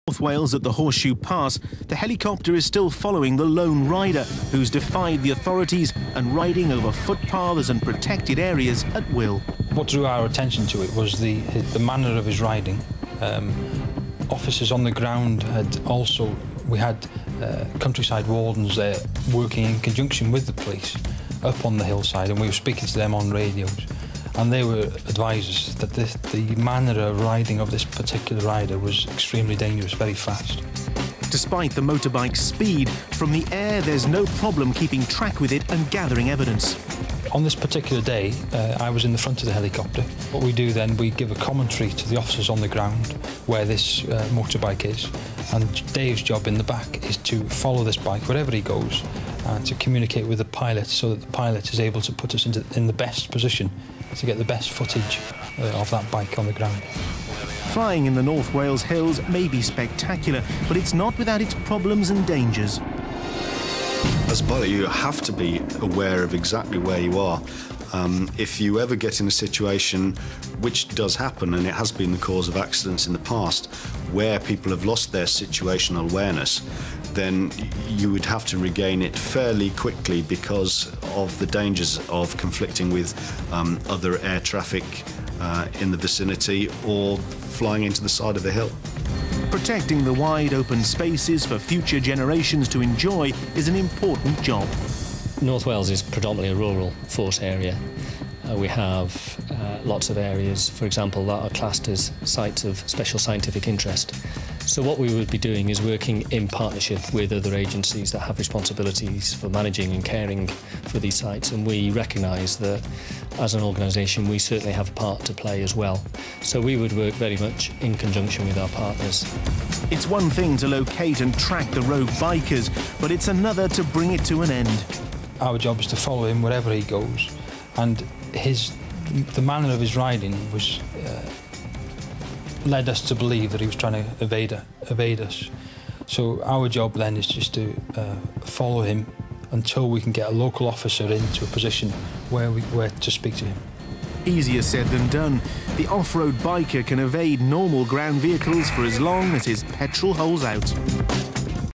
North Wales at the Horseshoe Pass, the helicopter is still following the lone rider who's defied the authorities and riding over footpaths and protected areas at will. What drew our attention to it was the manner of his riding. Officers on the ground we had countryside wardens there working in conjunction with the police up on the hillside, and we were speaking to them on radios. And they were advised us that the manner of riding of this particular rider was extremely dangerous, very fast. Despite the motorbike's speed, from the air there's no problem keeping track with it and gathering evidence. On this particular day, I was in the front of the helicopter. What we do then, we give a commentary to the officers on the ground where this motorbike is, and Dave's job in the back is to follow this bike wherever he goes and to communicate with the pilot so that the pilot is able to put us in the best position to get the best footage of that bike on the ground. Flying in the North Wales hills may be spectacular, but it's not without its problems and dangers. As a pilot, you have to be aware of exactly where you are. If you ever get in a situation, which does happen, and it has been the cause of accidents in the past, where people have lost their situational awareness, then you would have to regain it fairly quickly because of the dangers of conflicting with other air traffic in the vicinity or flying into the side of a hill. Protecting the wide open spaces for future generations to enjoy is an important job. North Wales is predominantly a rural force area. We have lots of areas, for example, that are classed as sites of special scientific interest. So what we would be doing is working in partnership with other agencies that have responsibilities for managing and caring for these sites, and we recognise that as an organisation we certainly have a part to play as well. So we would work very much in conjunction with our partners. It's one thing to locate and track the rogue bikers, but it's another to bring it to an end. Our job is to follow him wherever he goes, and the manner of his riding was led us to believe that he was trying to evade us. So our job then is just to follow him until we can get a local officer into a position where to speak to him. Easier said than done. The off-road biker can evade normal ground vehicles for as long as his petrol holds out.